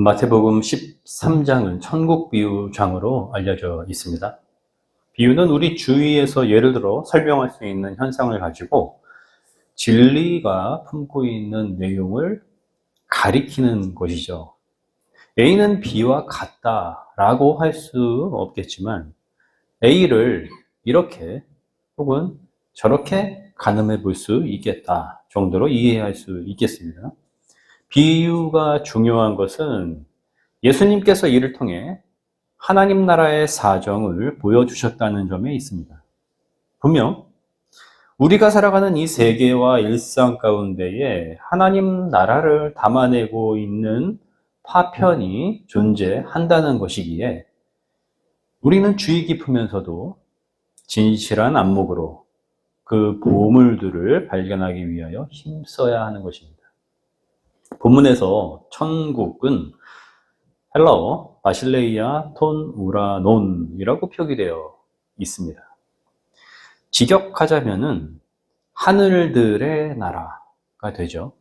마태복음 13장은 천국 비유장으로 알려져 있습니다. 비유는 우리 주위에서 예를 들어 설명할 수 있는 현상을 가지고 진리가 품고 있는 내용을 가리키는 것이죠. A는 B와 같다라고 할 수 없겠지만 A를 이렇게 혹은 저렇게 가늠해 볼 수 있겠다 정도로 이해할 수 있겠습니다. 비유가 중요한 것은 예수님께서 이를 통해 하나님 나라의 사정을 보여주셨다는 점에 있습니다. 분명 우리가 살아가는 이 세계와 일상 가운데에 하나님 나라를 담아내고 있는 파편이 존재한다는 것이기에 우리는 주의 깊으면서도 진실한 안목으로 그 보물들을 발견하기 위하여 힘써야 하는 것입니다. 본문에서 천국은 헬라어 바실레이아 톤 우라논이라고 표기되어 있습니다. 직역하자면은 하늘들의 나라가 되죠.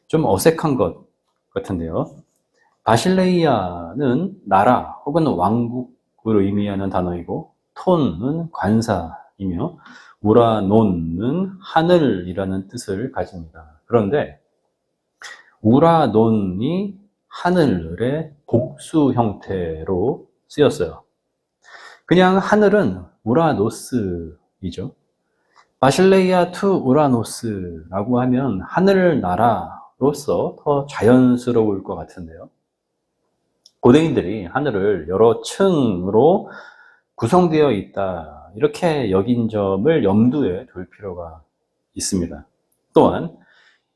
좀 어색한 것 같은데요. 바실레이아는 나라 혹은 왕국을 의미하는 단어이고 톤은 관사이며 우라논은 하늘이라는 뜻을 가집니다. 그런데 우라논이 하늘의 복수 형태로 쓰였어요. 그냥 하늘은 우라노스이죠. 바실레이아 투 우라노스라고 하면 하늘나라로서 더 자연스러울 것 같은데요. 고대인들이 하늘을 여러 층으로 구성되어 있다 이렇게 여긴 점을 염두에 둘 필요가 있습니다. 또한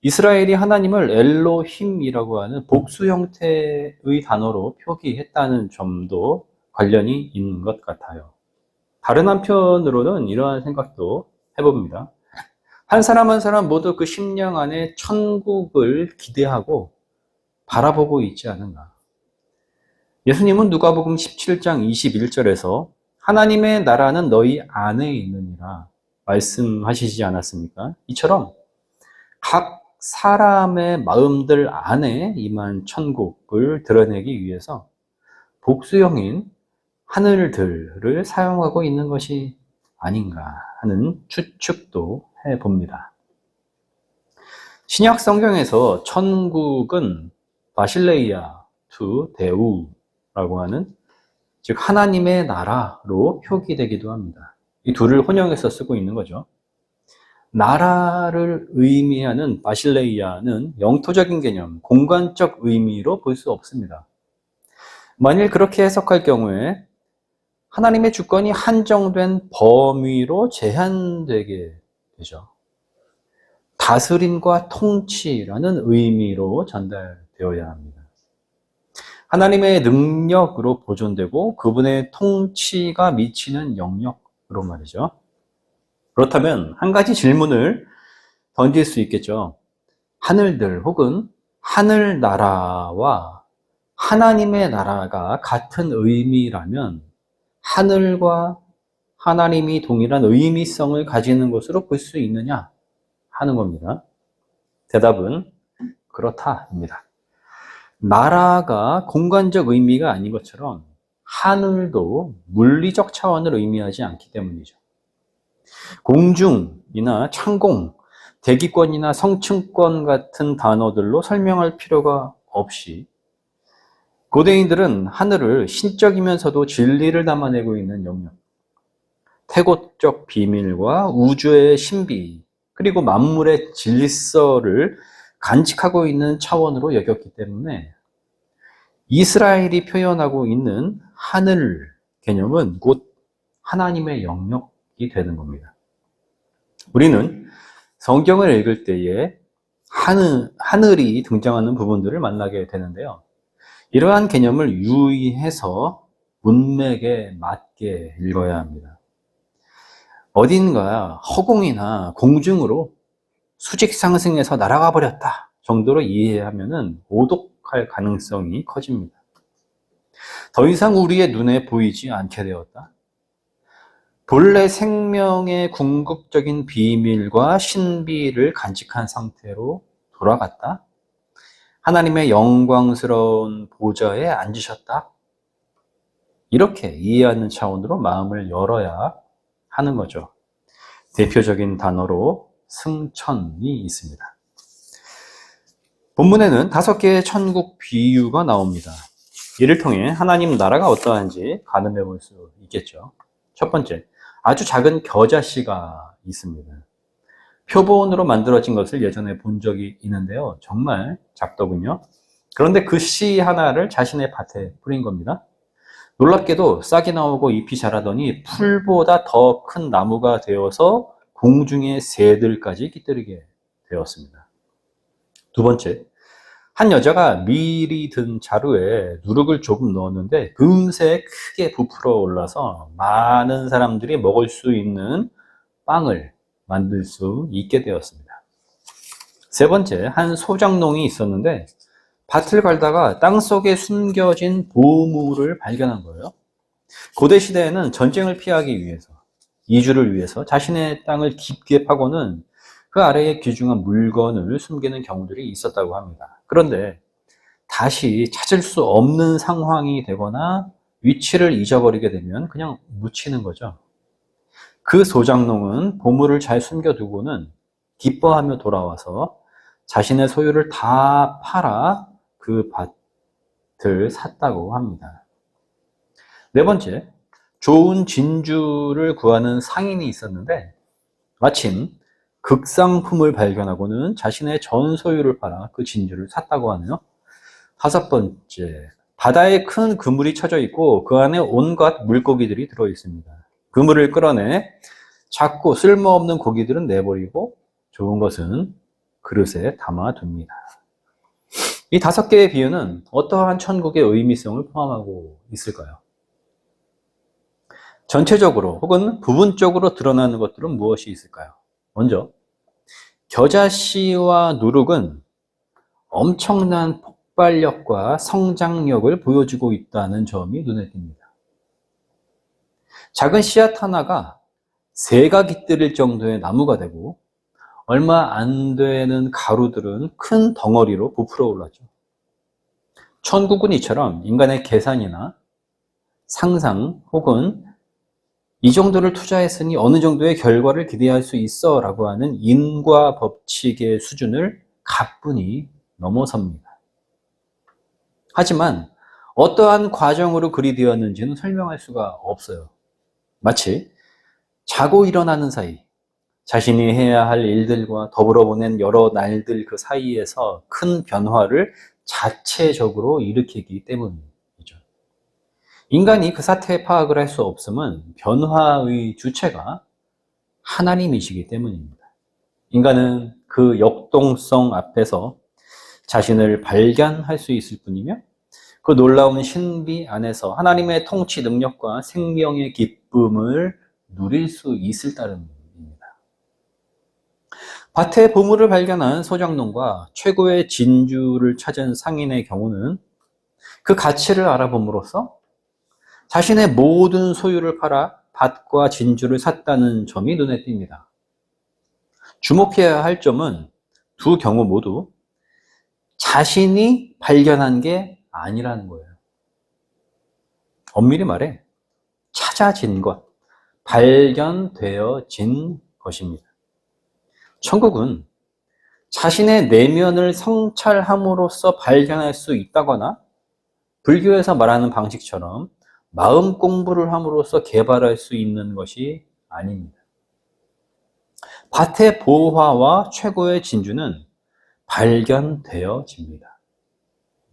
이스라엘이 하나님을 엘로힘이라고 하는 복수 형태의 단어로 표기했다는 점도 관련이 있는 것 같아요. 다른 한편으로는 이러한 생각도 해봅니다. 한 사람 한 사람 모두 그 심령 안에 천국을 기대하고 바라보고 있지 않은가. 예수님은 누가복음 17장 21절에서 하나님의 나라는 너희 안에 있느니라 말씀하시지 않았습니까? 이처럼 각 사람의 마음들 안에 임한 천국을 드러내기 위해서 복수형인 하늘들을 사용하고 있는 것이 아닌가 하는 추측도 해봅니다. 신약 성경에서 천국은 바실레이아 투 데우라고 하는 즉 하나님의 나라로 표기되기도 합니다. 이 둘을 혼용해서 쓰고 있는 거죠. 나라를 의미하는 바실레이아는 영토적인 개념, 공간적 의미로 볼 수 없습니다. 만일 그렇게 해석할 경우에 하나님의 주권이 한정된 범위로 제한되게 되죠. 다스림과 통치라는 의미로 전달되어야 합니다. 하나님의 능력으로 보존되고 그분의 통치가 미치는 영역으로 말이죠. 그렇다면 한 가지 질문을 던질 수 있겠죠. 하늘들 혹은 하늘나라와 하나님의 나라가 같은 의미라면 하늘과 하나님이 동일한 의미성을 가지는 것으로 볼 수 있느냐 하는 겁니다. 대답은 그렇다입니다. 나라가 공간적 의미가 아닌 것처럼 하늘도 물리적 차원을 의미하지 않기 때문이죠. 공중이나 창공, 대기권이나 성층권 같은 단어들로 설명할 필요가 없이 고대인들은 하늘을 신적이면서도 진리를 담아내고 있는 영역, 태고적 비밀과 우주의 신비, 그리고 만물의 질서를 간직하고 있는 차원으로 여겼기 때문에 이스라엘이 표현하고 있는 하늘 개념은 곧 하나님의 영역이 되는 겁니다. 우리는 성경을 읽을 때에 하늘이 등장하는 부분들을 만나게 되는데요. 이러한 개념을 유의해서 문맥에 맞게 읽어야 합니다. 어딘가 허공이나 공중으로 수직 상승해서 날아가 버렸다 정도로 이해하면 오독할 가능성이 커집니다. 더 이상 우리의 눈에 보이지 않게 되었다. 본래 생명의 궁극적인 비밀과 신비를 간직한 상태로 돌아갔다. 하나님의 영광스러운 보좌에 앉으셨다. 이렇게 이해하는 차원으로 마음을 열어야 하는 거죠. 대표적인 단어로 승천이 있습니다. 본문에는 5개의 천국 비유가 나옵니다. 이를 통해 하나님 나라가 어떠한지 가늠해 볼 수 있겠죠. 첫 번째, 아주 작은 겨자씨가 있습니다. 표본으로 만들어진 것을 예전에 본 적이 있는데요. 정말 작더군요. 그런데 그 씨 하나를 자신의 밭에 뿌린 겁니다. 놀랍게도 싹이 나오고 잎이 자라더니 풀보다 더 큰 나무가 되어서 공중의 새들까지 깃들이게 되었습니다. 두 번째, 한 여자가 미리 든 자루에 누룩을 조금 넣었는데 금세 크게 부풀어 올라서 많은 사람들이 먹을 수 있는 빵을 만들 수 있게 되었습니다. 세 번째, 한 소장농이 있었는데 밭을 갈다가 땅속에 숨겨진 보물을 발견한 거예요. 고대 시대에는 전쟁을 피하기 위해서, 이주를 위해서 자신의 땅을 깊게 파고는 그 아래에 귀중한 물건을 숨기는 경우들이 있었다고 합니다. 그런데 다시 찾을 수 없는 상황이 되거나 위치를 잊어버리게 되면 그냥 묻히는 거죠. 그 소장농은 보물을 잘 숨겨두고는 기뻐하며 돌아와서 자신의 소유를 다 팔아 그 밭을 샀다고 합니다. 네 번째, 좋은 진주를 구하는 상인이 있었는데 마침 극상품을 발견하고는 자신의 전 소유를 팔아 그 진주를 샀다고 하네요. 다섯 번째, 바다에 큰 그물이 쳐져 있고 그 안에 온갖 물고기들이 들어 있습니다. 그물을 끌어내 작고 쓸모없는 고기들은 내버리고 좋은 것은 그릇에 담아둡니다. 이 5개의 비유는 어떠한 천국의 의미성을 포함하고 있을까요? 전체적으로 혹은 부분적으로 드러나는 것들은 무엇이 있을까요? 먼저 겨자씨와 누룩은 엄청난 폭발력과 성장력을 보여주고 있다는 점이 눈에 띕니다. 작은 씨앗 하나가 새가 깃들일 정도의 나무가 되고 얼마 안 되는 가루들은 큰 덩어리로 부풀어 올랐죠. 천국은 이처럼 인간의 계산이나 상상 혹은 이 정도를 투자했으니 어느 정도의 결과를 기대할 수 있어 라고 하는 인과 법칙의 수준을 가뿐히 넘어섭니다. 하지만 어떠한 과정으로 그리 되었는지는 설명할 수가 없어요. 마치 자고 일어나는 사이 자신이 해야 할 일들과 더불어 보낸 여러 날들 그 사이에서 큰 변화를 자체적으로 일으키기 때문이죠. 인간이 그 사태의 파악을 할 수 없음은 변화의 주체가 하나님이시기 때문입니다. 인간은 그 역동성 앞에서 자신을 발견할 수 있을 뿐이며 그 놀라운 신비 안에서 하나님의 통치 능력과 생명의 기쁨을 누릴 수 있을 따름입니다. 밭에 보물을 발견한 소장농과 최고의 진주를 찾은 상인의 경우는 그 가치를 알아봄으로써 자신의 모든 소유를 팔아 밭과 진주를 샀다는 점이 눈에 띕니다. 주목해야 할 점은 두 경우 모두 자신이 발견한 게 아니라는 거예요. 엄밀히 말해 찾아진 것, 발견되어진 것입니다. 천국은 자신의 내면을 성찰함으로써 발견할 수 있다거나 불교에서 말하는 방식처럼 마음 공부를 함으로써 개발할 수 있는 것이 아닙니다. 밭의 보화와 최고의 진주는 발견되어집니다.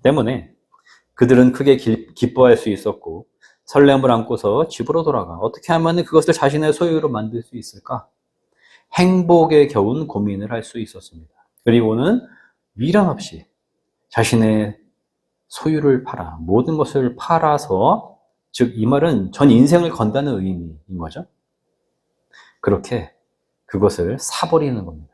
때문에 그들은 크게 기뻐할 수 있었고 설렘을 안고서 집으로 돌아가 어떻게 하면 그것을 자신의 소유로 만들 수 있을까? 행복에 겨운 고민을 할 수 있었습니다. 그리고는 미련 없이 자신의 소유를 팔아 모든 것을 팔아서 즉 이 말은 전 인생을 건다는 의미인 거죠. 그렇게 그것을 사버리는 겁니다.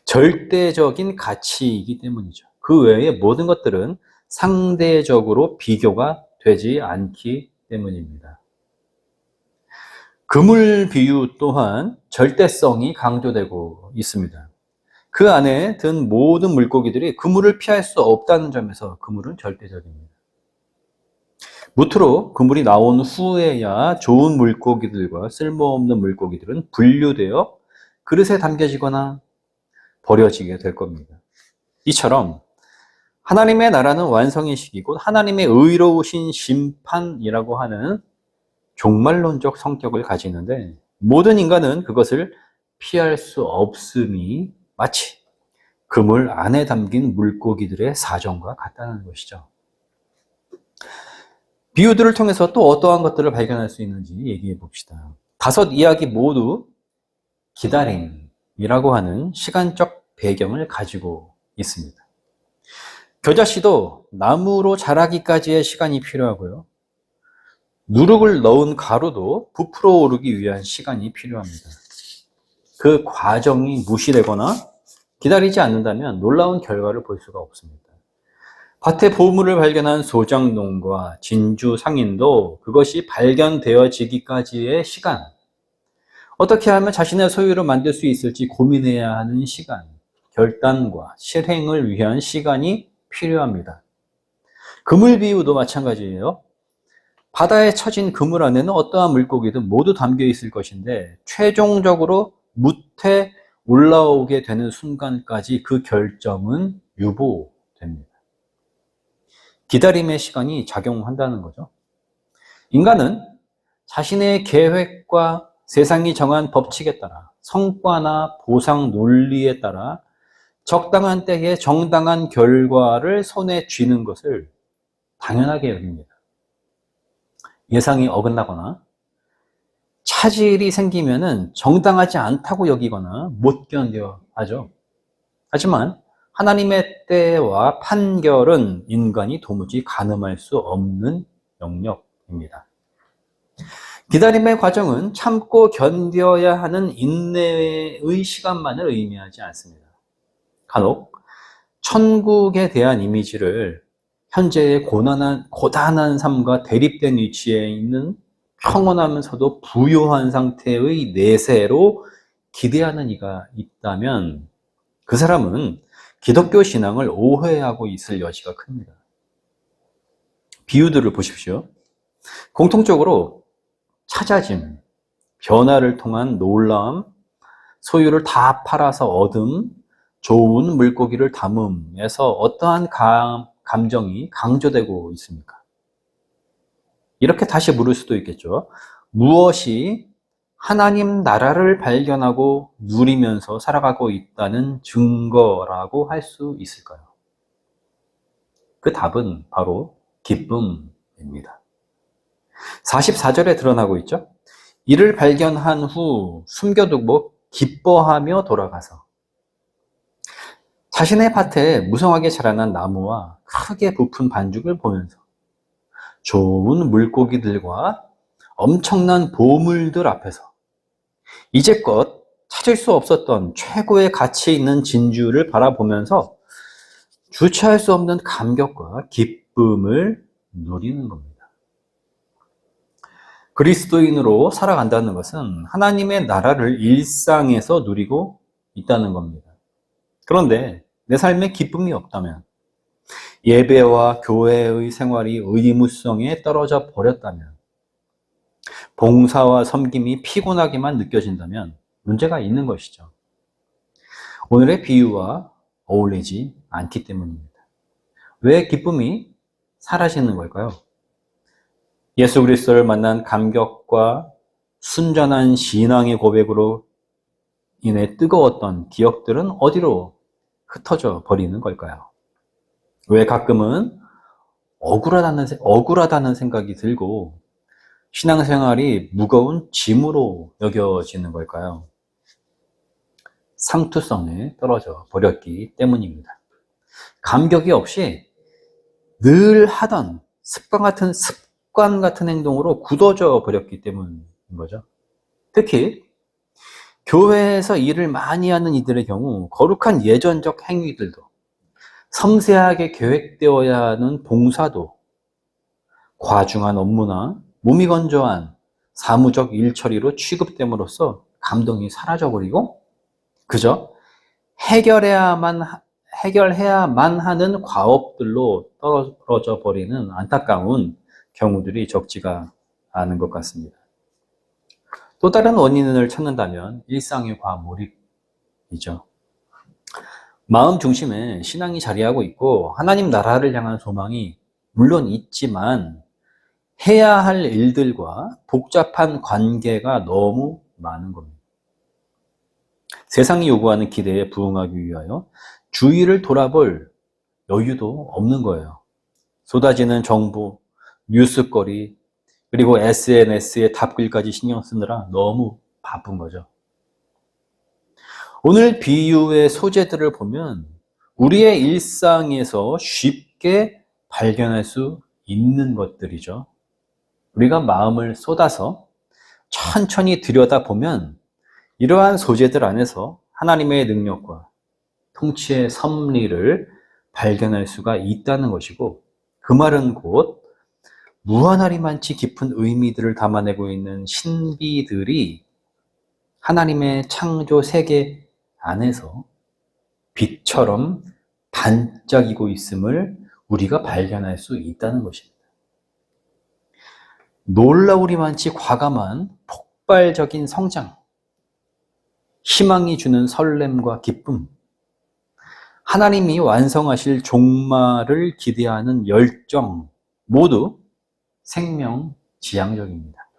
절대적인 가치이기 때문이죠. 그 외의 모든 것들은 상대적으로 비교가 되지 않기 때문입니다. 그물 비유 또한 절대성이 강조되고 있습니다. 그 안에 든 모든 물고기들이 그물을 피할 수 없다는 점에서 그물은 절대적입니다. 무트로 그물이 나온 후에야 좋은 물고기들과 쓸모없는 물고기들은 분류되어 그릇에 담겨지거나 버려지게 될 겁니다. 이처럼 하나님의 나라는 완성의 시기 곧 하나님의 의로우신 심판이라고 하는 종말론적 성격을 가지는데 모든 인간은 그것을 피할 수 없음이 마치 그물 안에 담긴 물고기들의 사정과 같다는 것이죠. 비유들을 통해서 또 어떠한 것들을 발견할 수 있는지 얘기해 봅시다. 5 이야기 모두 기다림이라고 하는 시간적 배경을 가지고 있습니다. 겨자씨도 나무로 자라기까지의 시간이 필요하고요. 누룩을 넣은 가루도 부풀어 오르기 위한 시간이 필요합니다. 그 과정이 무시되거나 기다리지 않는다면 놀라운 결과를 볼 수가 없습니다. 밭에 보물을 발견한 소장농과 진주 상인도 그것이 발견되어지기까지의 시간, 어떻게 하면 자신의 소유로 만들 수 있을지 고민해야 하는 시간, 결단과 실행을 위한 시간이 필요합니다. 그물 비유도 마찬가지예요. 바다에 처진 그물 안에는 어떠한 물고기든 모두 담겨 있을 것인데 최종적으로 무태 올라오게 되는 순간까지 그 결정은 유보됩니다. 기다림의 시간이 작용한다는 거죠. 인간은 자신의 계획과 세상이 정한 법칙에 따라 성과나 보상 논리에 따라 적당한 때에 정당한 결과를 손에 쥐는 것을 당연하게 여깁니다. 예상이 어긋나거나 차질이 생기면은 정당하지 않다고 여기거나 못 견뎌 하죠. 하지만 하나님의 때와 판결은 인간이 도무지 가늠할 수 없는 영역입니다. 기다림의 과정은 참고 견뎌야 하는 인내의 시간만을 의미하지 않습니다. 간혹 천국에 대한 이미지를 현재의 고단한 삶과 대립된 위치에 있는 평온하면서도 부유한 상태의 내세로 기대하는 이가 있다면 그 사람은 기독교 신앙을 오해하고 있을 여지가 큽니다. 비유들을 보십시오. 공통적으로 찾아짐, 변화를 통한 놀라움, 소유를 다 팔아서 얻음, 좋은 물고기를 담음에서 어떠한 감정이 강조되고 있습니까? 이렇게 다시 물을 수도 있겠죠. 무엇이 하나님 나라를 발견하고 누리면서 살아가고 있다는 증거라고 할 수 있을까요? 그 답은 바로 기쁨입니다. 44절에 드러나고 있죠. 이를 발견한 후 숨겨두고 기뻐하며 돌아가서 자신의 밭에 무성하게 자라난 나무와 크게 부푼 반죽을 보면서 좋은 물고기들과 엄청난 보물들 앞에서 이제껏 찾을 수 없었던 최고의 가치 있는 진주를 바라보면서 주체할 수 없는 감격과 기쁨을 누리는 겁니다. 그리스도인으로 살아간다는 것은 하나님의 나라를 일상에서 누리고 있다는 겁니다. 그런데 내 삶에 기쁨이 없다면, 예배와 교회의 생활이 의무성에 떨어져 버렸다면, 봉사와 섬김이 피곤하게만 느껴진다면 문제가 있는 것이죠. 오늘의 비유와 어울리지 않기 때문입니다. 왜 기쁨이 사라지는 걸까요? 예수 그리스도를 만난 감격과 순전한 신앙의 고백으로 인해 뜨거웠던 기억들은 어디로 흩어져 버리는 걸까요? 왜 가끔은 억울하다는 생각이 들고 신앙생활이 무거운 짐으로 여겨지는 걸까요? 상투성에 떨어져 버렸기 때문입니다. 감격이 없이 늘 하던 습관 같은 행동으로 굳어져 버렸기 때문인 거죠. 특히 교회에서 일을 많이 하는 이들의 경우 거룩한 예전적 행위들도 섬세하게 계획되어야 하는 봉사도 과중한 업무나 몸이 건조한 사무적 일 처리로 취급됨으로써 감동이 사라져버리고 그저 해결해야만, 해결해야만 하는 과업들로 떨어져 버리는 안타까운 경우들이 적지가 않은 것 같습니다. 또 다른 원인을 찾는다면 일상의 과몰입이죠. 마음 중심에 신앙이 자리하고 있고 하나님 나라를 향한 소망이 물론 있지만 해야 할 일들과 복잡한 관계가 너무 많은 겁니다. 세상이 요구하는 기대에 부응하기 위하여 주위를 돌아볼 여유도 없는 거예요. 쏟아지는 정보, 뉴스거리, 그리고 SNS의 답글까지 신경 쓰느라 너무 바쁜 거죠. 오늘 비유의 소재들을 보면 우리의 일상에서 쉽게 발견할 수 있는 것들이죠. 우리가 마음을 쏟아서 천천히 들여다보면 이러한 소재들 안에서 하나님의 능력과 통치의 섭리를 발견할 수가 있다는 것이고, 그 말은 곧 무한하리만치 깊은 의미들을 담아내고 있는 신비들이 하나님의 창조 세계 안에서 빛처럼 반짝이고 있음을 우리가 발견할 수 있다는 것입니다. 놀라우리만치 과감한 폭발적인 성장, 희망이 주는 설렘과 기쁨, 하나님이 완성하실 종말을 기대하는 열정, 모두 생명지향적입니다.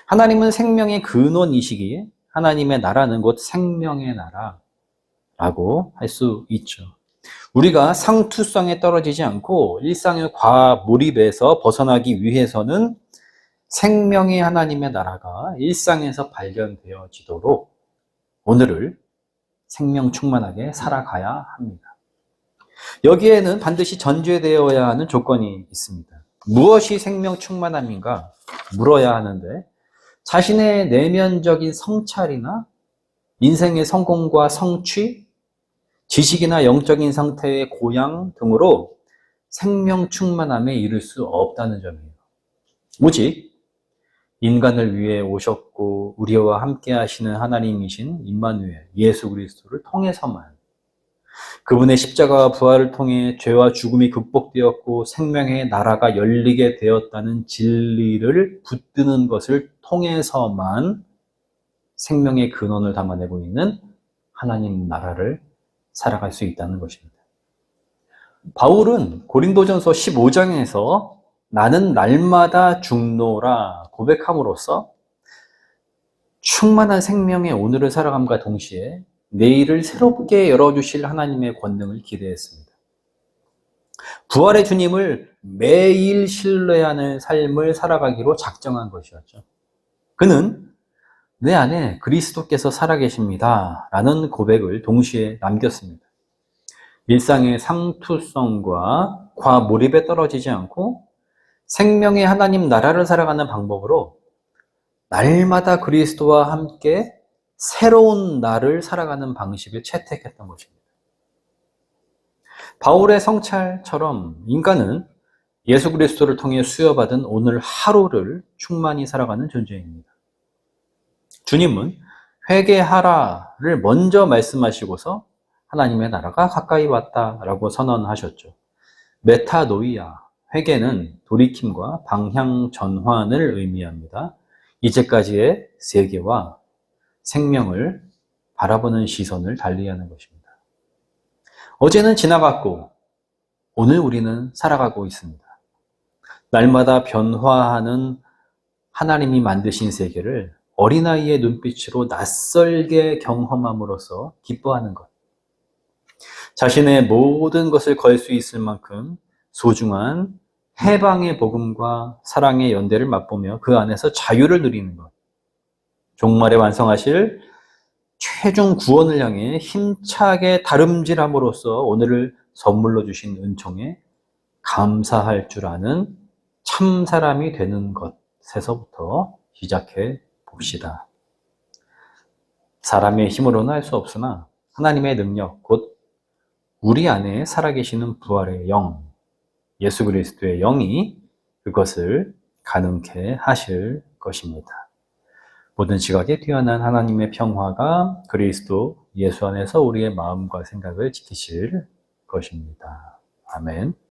하나님은 생명의 근원이시기에 하나님의 나라는 곧 생명의 나라라고 할 수 있죠. 우리가 상투성에 떨어지지 않고 일상의 과몰입에서 벗어나기 위해서는 생명의 하나님의 나라가 일상에서 발견되어지도록 오늘을 생명 충만하게 살아가야 합니다. 여기에는 반드시 전제되어야 하는 조건이 있습니다. 무엇이 생명 충만함인가 물어야 하는데, 자신의 내면적인 성찰이나 인생의 성공과 성취, 지식이나 영적인 상태의 고양 등으로 생명 충만함에 이를 수 없다는 점이에요. 오직 인간을 위해 오셨고 우리와 함께 하시는 하나님이신 임마누엘 예수 그리스도를 통해서만, 그분의 십자가와 부활을 통해 죄와 죽음이 극복되었고 생명의 나라가 열리게 되었다는 진리를 붙드는 것을 통해서만 생명의 근원을 담아내고 있는 하나님 나라를 살아갈 수 있다는 것입니다. 바울은 고린도전서 15장에서 나는 날마다 죽노라 고백함으로써 충만한 생명의 오늘을 살아감과 동시에 내일을 새롭게 열어주실 하나님의 권능을 기대했습니다. 부활의 주님을 매일 신뢰하는 삶을 살아가기로 작정한 것이었죠. 그는 내 안에 그리스도께서 살아계십니다 라는 고백을 동시에 남겼습니다. 일상의 상투성과 과몰입에 떨어지지 않고 생명의 하나님 나라를 살아가는 방법으로 날마다 그리스도와 함께 새로운 날을 살아가는 방식을 채택했던 것입니다. 바울의 성찰처럼 인간은 예수 그리스도를 통해 수여받은 오늘 하루를 충만히 살아가는 존재입니다. 주님은 회개하라를 먼저 말씀하시고서 하나님의 나라가 가까이 왔다라고 선언하셨죠. 메타노이아, 회개는 돌이킴과 방향 전환을 의미합니다. 이제까지의 세계와 생명을 바라보는 시선을 달리하는 것입니다. 어제는 지나갔고 오늘 우리는 살아가고 있습니다. 날마다 변화하는 하나님이 만드신 세계를 어린아이의 눈빛으로 낯설게 경험함으로써 기뻐하는 것. 자신의 모든 것을 걸 수 있을 만큼 소중한 해방의 복음과 사랑의 연대를 맛보며 그 안에서 자유를 누리는 것. 종말에 완성하실 최종 구원을 향해 힘차게 다름질함으로써 오늘을 선물로 주신 은총에 감사할 줄 아는 참 사람이 되는 것에서부터 시작해 봅시다. 사람의 힘으로는 할 수 없으나 하나님의 능력, 곧 우리 안에 살아계시는 부활의 영, 예수 그리스도의 영이 그것을 가능케 하실 것입니다. 모든 지각에 뛰어난 하나님의 평화가 그리스도 예수 안에서 우리의 마음과 생각을 지키실 것입니다. 아멘.